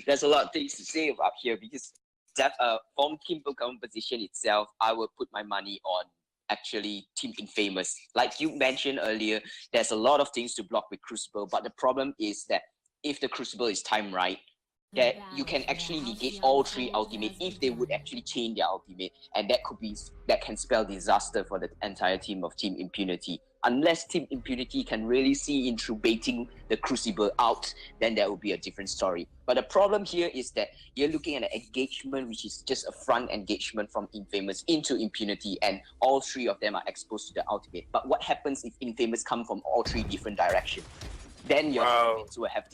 there's a lot of things to say about here because that from team composition itself, I will put my money on actually Team Infamous. Like you mentioned earlier, there's a lot of things to block with Crucible, but the problem is that if the Crucible is timed right, that you can actually negate all three ultimate if they would actually chain their ultimate, and that can spell disaster for the entire team of Team Impunity. Unless Team Impunity can really see into baiting the Crucible out, then that will be a different story. But the problem here is that you're looking at an engagement which is just a front engagement from Infamous into Impunity, and all three of them are exposed to the ultimate. But what happens if Infamous come from all three different directions? Then your ultimates will have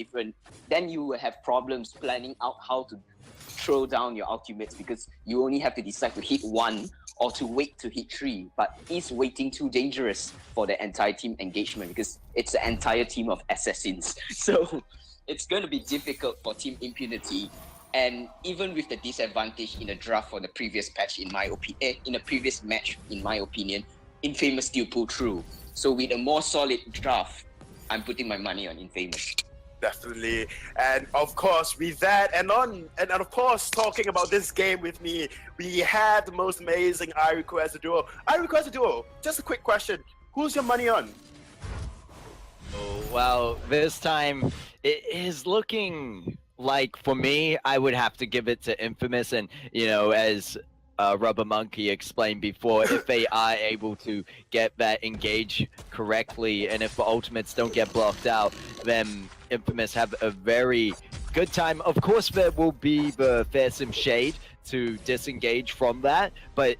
then you will have problems planning out how to throw down your ultimates because you only have to decide to hit one or to wait to hit three. But is waiting too dangerous for the entire team engagement because it's the entire team of assassins. So it's going to be difficult for Team Impunity. And even with the disadvantage in the draft for the previous patch, in the previous match, in my opinion, Infamous still pulled through. So with a more solid draft, I'm putting my money on Infamous. Definitely. And of course, with that, and of course, talking about this game with me, we had the most amazing I Request a Duo. I Request a Duo, just a quick question. Who's your money on? Oh, well, this time it is looking like, for me, I would have to give it to Infamous. And, you know, as Rubber Monkey explained before, if they are able to get that engage correctly, and if the ultimates don't get blocked out, then Infamous have a very good time. Of course, there will be the fearsome shade to disengage from that, but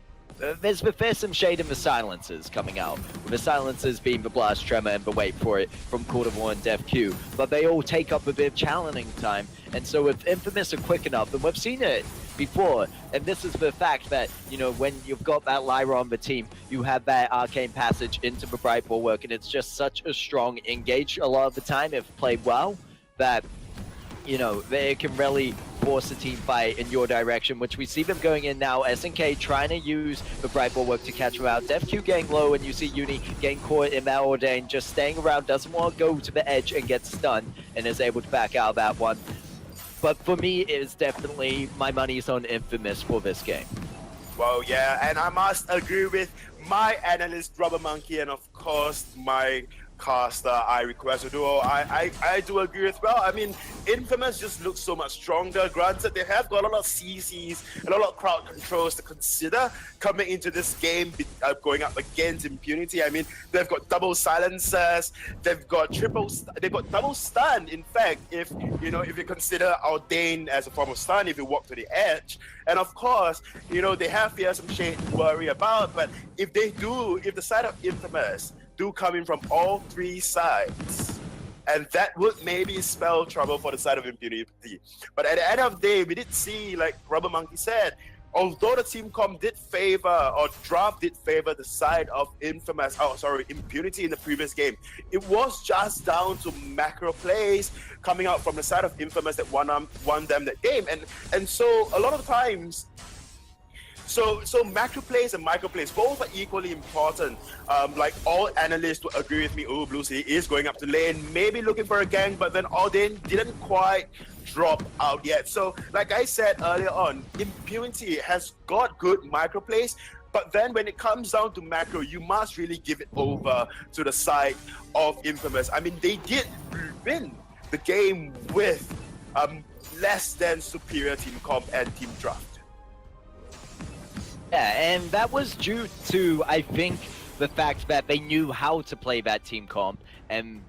there's the fearsome shade and the silencers coming out. The silencers being the blast tremor and the wait for it from Court of War and Def Q, but they all take up a bit of challenging time. And so if Infamous are quick enough, and we've seen it before, and this is the fact that, you know, when you've got that Lyra on the team, you have that arcane passage into the Bright Bulwark, and it's just such a strong engage a lot of the time if played well, that, you know, they can really force a team fight in your direction, which we see them going in now. SNK trying to use the Bright Bulwark to catch them out. Def Q getting low, and you see Uni getting caught in that Ordain, just staying around, doesn't want to go to the edge and get stunned, and is able to back out of that one. But for me, it's definitely my money's on Infamous for this game. Well, yeah, and I must agree with my analyst, Rubber Monkey, and of course, my caster, I Request a Duo. I do agree as well. I mean, Infamous just looks so much stronger. Granted, they have got a lot of CCs and a lot of crowd controls to consider coming into this game, going up against Impunity. I mean, they've got double silencers, they've got double stun. In fact, if you consider Ordain as a form of stun, if you walk to the edge, and of course, you know, they have some shade to worry about. But if the side of Infamous do come in from all three sides, and that would maybe spell trouble for the side of Impunity. But at the end of the day, we did see, like Rubber Monkey said, although the team comp did favor, or draft did favor the side of Impunity in the previous game, it was just down to macro plays coming out from the side of Infamous that won them that game. And so a lot of times, So macro plays and micro plays, both are equally important. Like all analysts would agree with me, oh, Blue Sea is going up to lane, maybe looking for a gank, but then Ordain didn't quite drop out yet. So like I said earlier on, Impunity has got good micro plays, but then when it comes down to macro, you must really give it over to the side of Infamous. I mean, they did win the game with less than superior team comp and team draft. Yeah, and that was due to, I think, the fact that they knew how to play that team comp. And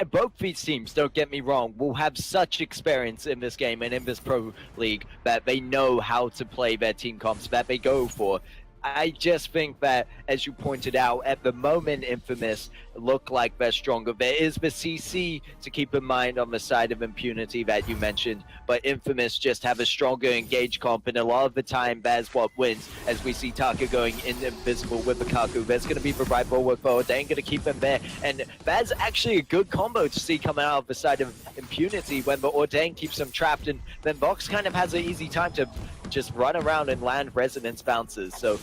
both these teams, don't get me wrong, will have such experience in this game and in this pro league that they know how to play their team comps that they go for. I just think that, as you pointed out, at the moment, Infamous look like they're stronger. There is the CC to keep in mind on the side of Impunity that you mentioned, but Infamous just have a stronger engage comp, and a lot of the time, that's what wins. As we see Taka going invisible with the Kaku, there's going to be the right bulwark forward. They ain't going to keep him there, and that's actually a good combo to see coming out of the side of Impunity when the Ordain keeps them trapped, and then Vox kind of has an easy time to just run around and land resonance bounces. So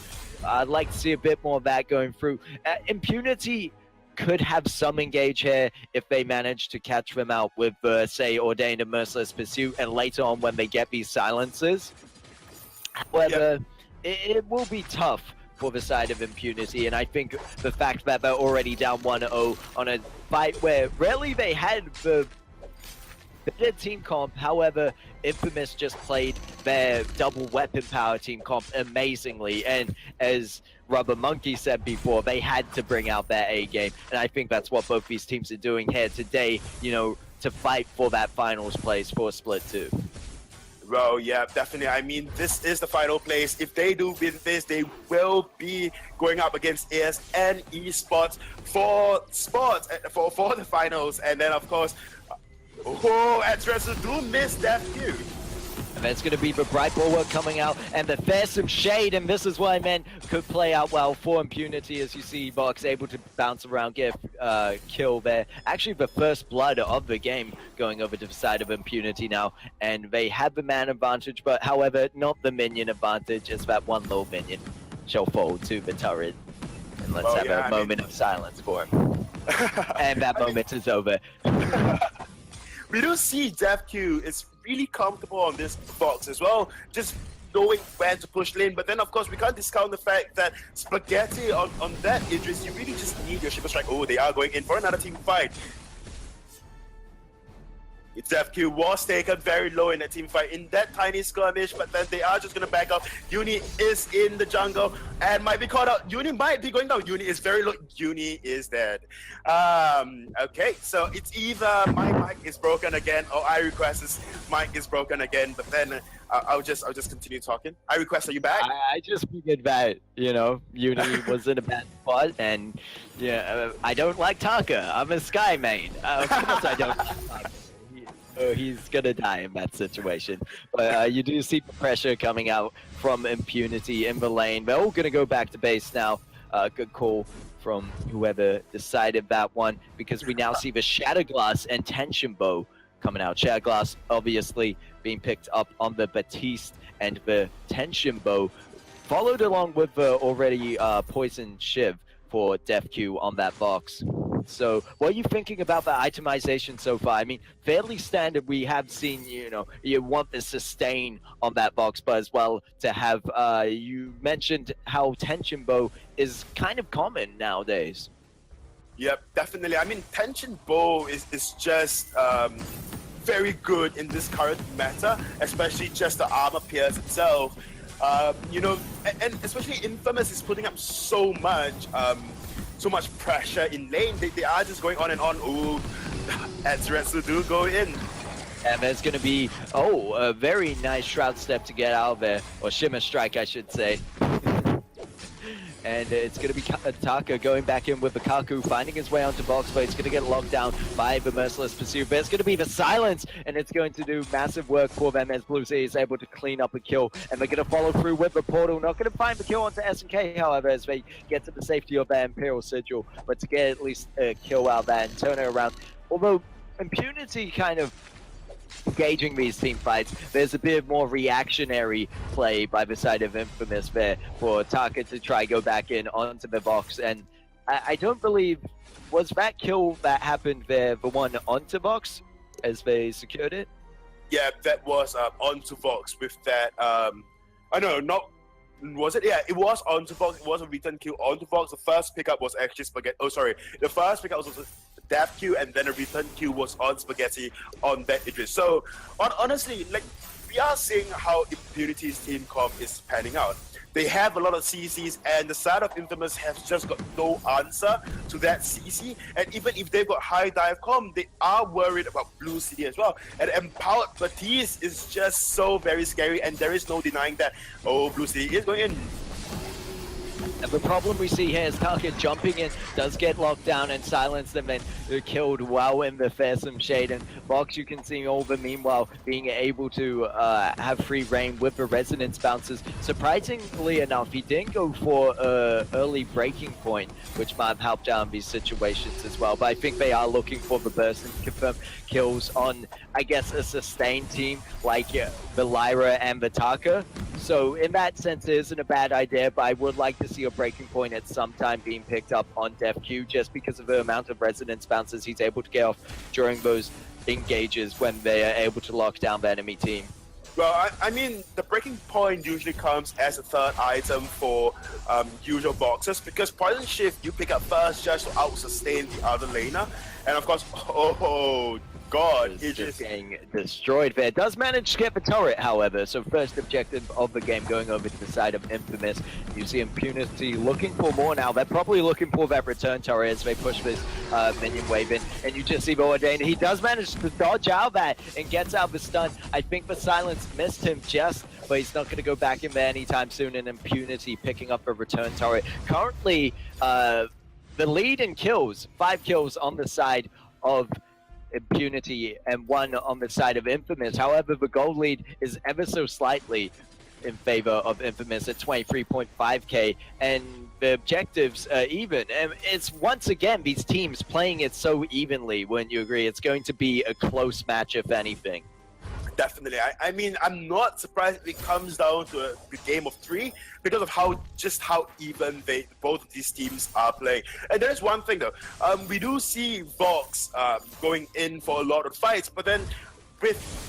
I'd like to see a bit more of that going through. Impunity could have some engage here if they manage to catch them out with, say, Ordained and Merciless Pursuit, and later on when they get these silences. However, it will be tough for the side of Impunity, and I think the fact that they're already down 1-0 on a fight where rarely they had the better team comp. However, Infamous just played their double weapon power team comp amazingly, and as Rubber Monkey said before, they had to bring out their A game, and I think that's what both these teams are doing here today, you know, to fight for that finals place for Split 2. Well, yeah, definitely. I mean, this is the final place. If they do win this, they will be going up against AS and esports for the finals. And then, of course, Adressa do miss that view. And that's going to be the bright bulwark coming out, and the fearsome shade, and this is what I meant, could play out well for Impunity, as you see Box able to bounce around, get a kill there. Actually, the first blood of the game going over to the side of Impunity now, and they have the man advantage, but however, not the minion advantage, as that one low minion shall fall to the turret. And let's have a moment of silence for him. And that moment is over. We do see DevQ is really comfortable on this box as well, just knowing when to push lane. But then, of course, we can't discount the fact that Spaghetti on that Idris, you really just need your Shipper Strike. Oh, they are going in for another team fight. DevQ was taken very low in that team fight in that tiny skirmish, but then they are just going to back up. Uni is in the jungle and might be caught out. Uni might be going down. Uni is very low. Uni is dead. Okay, so it's either my mic is broken again or iRequest's mic is broken again, but then I'll just continue talking. iRequest, are you back? I just figured that, you know, Uni was in a bad spot, and yeah, I don't like Taka. I'm a Sky main. Of course I don't like Taka. He's gonna die in that situation. But you do see the pressure coming out from Impunity in the lane. They're all gonna go back to base now. Good call from whoever decided that one, because we now see the Shatterglass and Tension Bow coming out. Shatterglass obviously being picked up on the Batiste, and the Tension Bow followed along with the already Poison Shiv for DevQ on that box. So what are you thinking about the itemization so far? I mean, fairly standard. We have seen, you know, you want the sustain on that box, but as well to have, you mentioned how Tension Bow is kind of common nowadays. Yep, definitely. I mean, Tension Bow is just very good in this current meta, especially just the armor pierce itself. You know, and especially Infamous is putting up so much pressure in lane. They are just going on and on. Ooh, Adretsu do go in. And there's going to be, a very nice Shroud Step to get out of there, or Shimmer Strike, I should say. And it's going to be Taka going back in with the Kaku, finding his way onto box, but it's going to get locked down by the Merciless Pursuit. But it's going to be the silence, and it's going to do massive work for them as Blue Sea is able to clean up a kill. And they're going to follow through with the portal. Not going to find the kill onto SNK, however, as they get to the safety of their Imperial Sigil. But to get at least a kill out there and turn it around. Although Impunity kind of engaging these team fights, there's a bit more reactionary play by the side of Infamous there for Taka to try go back in onto the box. And I don't believe, was that kill that happened there the one onto box as they secured it? Yeah, that was onto Vox with that. I know, not was it? Yeah, it was onto Vox. It was a return kill onto Vox. The first pickup was actually Spaghetti. Oh, sorry. The first pickup was DevQ, and then a return kill was on Spaghetti on that Idris. So, honestly, like, we are seeing how Impunity's team comp is panning out. They have a lot of CCs, and the side of Infamous has just got no answer to that CC. And even if they've got high dive comp, they are worried about Blue City as well. And Empowered Batiste is just so very scary, and there is no denying that, Blue City is going in. And the problem we see here is Taka jumping in, does get locked down and silenced and then killed while in the fearsome shade. And Vox, you can see over meanwhile being able to have free reign with the resonance bounces. Surprisingly enough, he didn't go for early breaking point, which might have helped out in these situations as well. But I think they are looking for the burst and confirm kills on, I guess, a sustained team like the Lyra and the Taka. So in that sense, it isn't a bad idea, but I would like to see a breaking point at some time being picked up on DefQ just because of the amount of resonance bounces he's able to get off during those engages when they are able to lock down the enemy team. Well, I mean, the breaking point usually comes as a third item for usual boxes because Poison Shift you pick up first just to out-sustain the other laner. And of course, oh god, It's just getting destroyed there. Does manage to get the turret, however, so first objective of the game going over to the side of Infamous. You see Impunity looking for more now. They're probably looking for that return turret as they push this minion wave in. And you just see Ordained. He does manage to dodge out that and gets out the stun. I think the silence missed him just, but he's not going to go back in there anytime soon. And Impunity picking up a return turret. Currently, the lead in kills, 5 kills on the side of Impunity and 1 on the side of Infamous. However, the goal lead is ever so slightly in favor of Infamous at 23.5k, and the objectives are even. And it's once again these teams playing it so evenly. Wouldn't you agree? It's going to be a close match, if anything. Definitely. I mean, I'm not surprised if it comes down to a game of 3 because of how even both of these teams are playing. And there's one thing though, we do see Vox going in for a lot of fights, but then with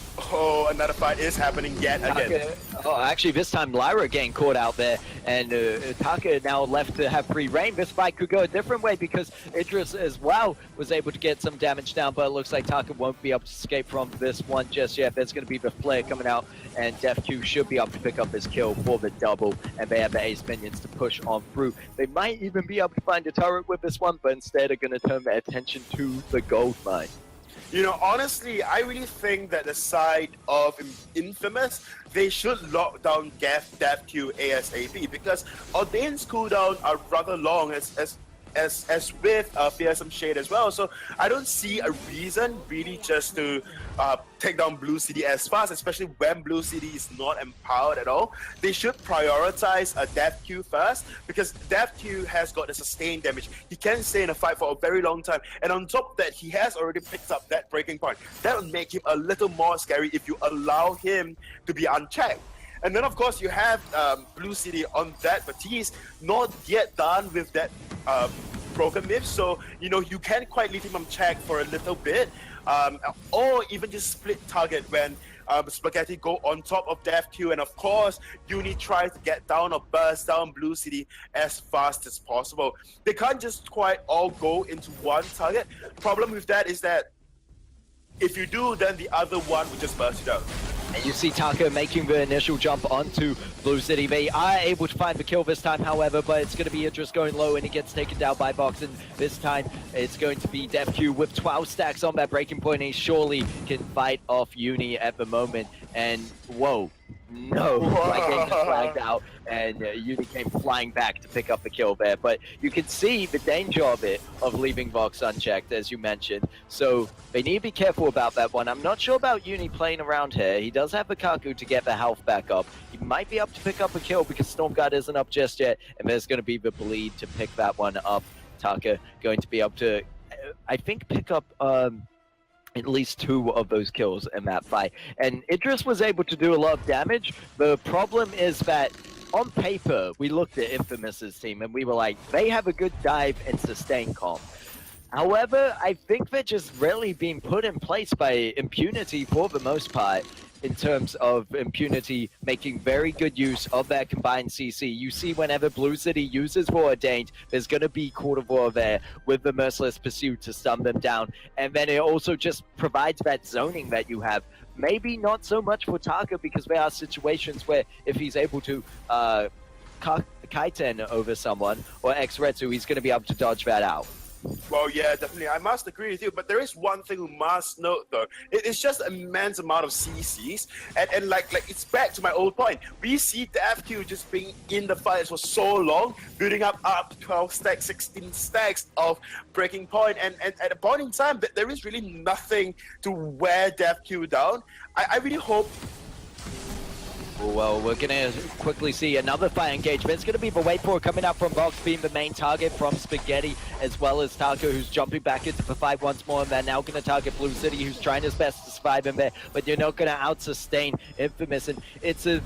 another fight is happening yet again. Actually, this time Lyra getting caught out there, and Taka now left to have free reign. This fight could go a different way because Idris as well was able to get some damage down, but it looks like Taka won't be able to escape from this one just yet. There's going to be the flare coming out, and DefQ should be able to pick up his kill for the double, and they have the ace minions to push on through. They might even be able to find a turret with this one, but instead are going to turn their attention to the gold mine. You know, honestly, I really think that the side of Infamous, they should lock down DefQ ASAP because Ordained's cooldown are rather long as with Fearsome Shade as well. So I don't see a reason really just to take down Blue City as fast, especially when Blue City is not empowered at all. They should prioritize DefQ first because DefQ has got the sustained damage. He can stay in a fight for a very long time, and on top of that, he has already picked up that breaking point. That would make him a little more scary if you allow him to be unchecked. And then of course you have Blue City on that, but he's not yet done with that broken myth, so you know you can't quite leave him unchecked for a little bit, or even just split target when Spaghetti go on top of DefQ, and of course Uni tries to get down or burst down Blue City as fast as possible. They can't just quite all go into one target. Problem with that is that if you do, then the other one will just burst it out. And you see Taka making the initial jump onto Blue City. They are able to find the kill this time, however, but it's going to be Idris going low and he gets taken down by Vox. And this time it's going to be DefQ with 12 stacks on that breaking point. And he surely can fight off Uni at the moment. And whoa, no, like getting flagged out, and Uni came flying back to pick up the kill there. But you can see the danger of it, of leaving Vox unchecked, as you mentioned. So they need to be careful about that one. I'm not sure about Uni playing around here. He does have the Kaku to get the health back up. He might be up to pick up a kill because Stormguard isn't up just yet, and there's going to be the bleed to pick that one up. Taka going to be able to, I think, pick up at least 2 of those kills in that fight. And Idris was able to do a lot of damage. The problem is that on paper, we looked at Infamous's team and we were like, they have a good dive and sustain comp. However, I think they're just really being put in place by Impunity for the most part, in terms of Impunity making very good use of that combined CC. You see whenever Blue City uses Ordained, there's going to be Court of War there with the Merciless Pursuit to stun them down. And then it also just provides that zoning that you have. Maybe not so much for Taka because there are situations where if he's able to Kaiten over someone or X-Retsu, he's going to be able to dodge that out. Well, yeah, definitely. I must agree with you. But there is one thing we must note, though. It's just immense amount of CCs. And like it's back to my old point. We see the FQ just being in the fight for so long, building up 12 stacks, 16 stacks of breaking point. And at a point in time, there is really nothing to wear the FQ down. I really hope... Well, we're going to quickly see another fire engagement. It's going to be Vainglory coming out from Box, being the main target from Spaghetti, as well as Taka, who's jumping back into the fight once more. And they're now going to target Blue City, who's trying his best to survive in there. But you're not going to out-sustain Infamous. And it's a...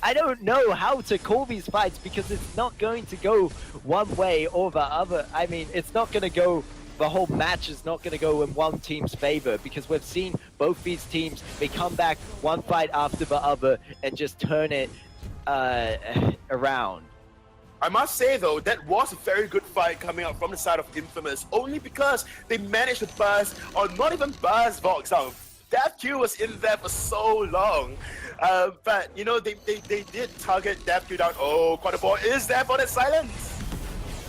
I don't know how to call these fights because it's not going to go one way or the other. I mean, it's not going to go... The whole match is not going to go in one team's favor because we've seen both these teams, they come back one fight after the other and just turn it around. I must say, though, that was a very good fight coming out from the side of Infamous, only because they managed to burst, or not even burst Vox out. DevQ was in there for so long. But, you know, they did target DevQ down. Oh, Quadruple is there for the silence.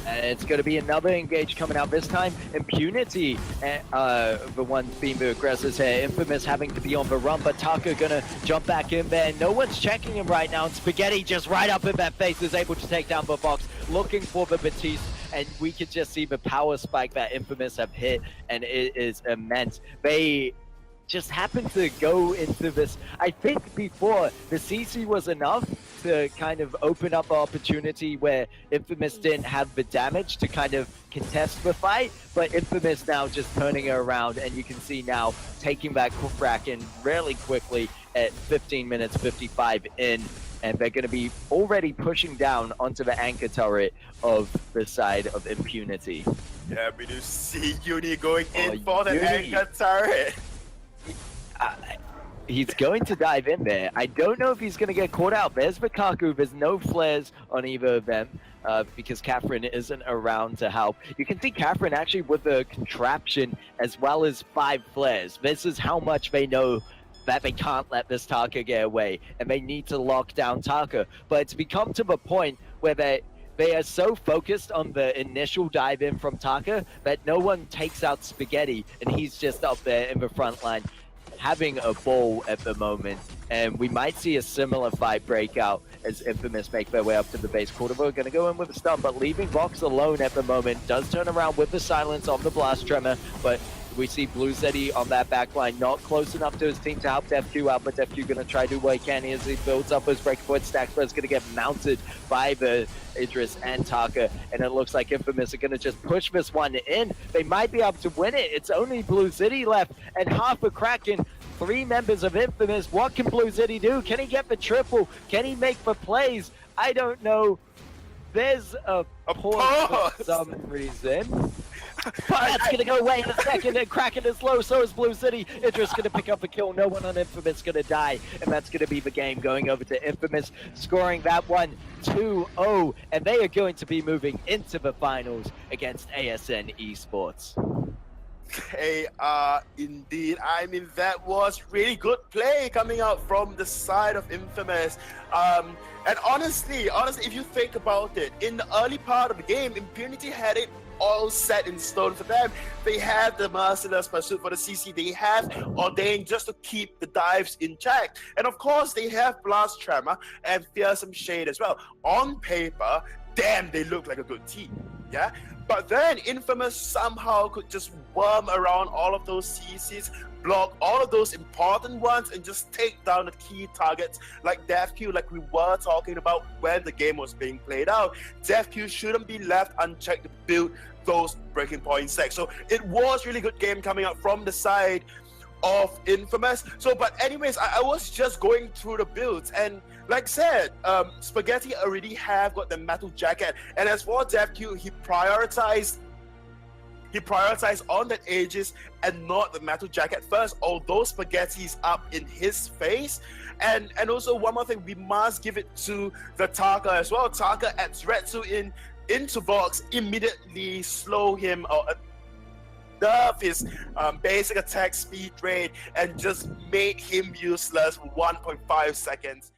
And it's going to be another engage coming out this time. Impunity, the one being the aggressors here. Infamous having to be on the run, but Taka going to jump back in there. No one's checking him right now, and Spaghetti just right up in that face is able to take down the box, looking for the Batiste, and we could just see the power spike that Infamous have hit, and it is immense. They just happened to go into this. I think before, the CC was enough to kind of open up an opportunity where Infamous didn't have the damage to kind of contest the fight, but Infamous now just turning it around, and you can see now taking that Kraken really quickly at 15 minutes 55 in, and they're going to be already pushing down onto the anchor turret of the side of Impunity. Yeah, we do see Uni going in for the anchor turret. He's going to dive in there. I don't know if he's going to get caught out. There's Vikaku. There's no flares on either of them because Catherine isn't around to help. You can see Catherine actually with the contraption as well as 5 flares. This is how much they know that they can't let this Taka get away, and they need to lock down Taka. But it's become to the point where they are so focused on the initial dive in from Taka that no one takes out Spaghetti, and he's just up there in the front line having a ball at the moment, and we might see a similar fight break out as Infamous make their way up to the base. Cordovo going to go in with a stun, but leaving Vox alone at the moment. Does turn around with the silence on the Blast Tremor, but we see Blue Zeddy on that back line, not close enough to his team to help DevQ out, but DevQ going to try to do what he can as he builds up his breaking point stacks, but it's going to get mounted by the Idris and Taka, and it looks like Infamous are going to just push this one in. They might be able to win it. It's only Blue Zeddy left, and half a Kraken. 3 members of Infamous. What can Blue Zeddy do? Can he get the triple? Can he make the plays? I don't know. There's a pause for some reason. But that's going to go away in a second, and Kraken is low, so is Blue City. Idris going to pick up a kill. No one on Infamous going to die, and that's going to be the game going over to Infamous, scoring that one 2-0, and they are going to be moving into the finals against ASN Esports. They are indeed. I mean, that was really good play coming out from the side of Infamous. And honestly, if you think about it, in the early part of the game, Impunity had it all set in stone for them. They have the merciless pursuit for the CC. They have Ordained just to keep the dives in check. And of course, they have Blast Tremor and Fearsome Shade as well. On paper, damn, they look like a good team. Yeah? But then Infamous somehow could just worm around all of those CCs, block all of those important ones, and just take down the key targets like DevQ, like we were talking about when the game was being played out. DevQ shouldn't be left unchecked to build those breaking point stacks. So it was really good game coming out from the side of Infamous. So, but anyways, I was just going through the builds, and like said, Spaghetti already have got the metal jacket, and as for DevQ, he prioritized on that Aegis and not the metal jacket first, although Spaghetti's up in his face. And also one more thing, we must give it to the Taka as well. Taka adds Retsu into Vox, immediately slow him or nerf his basic attack speed rate, and just made him useless for 1.5 seconds.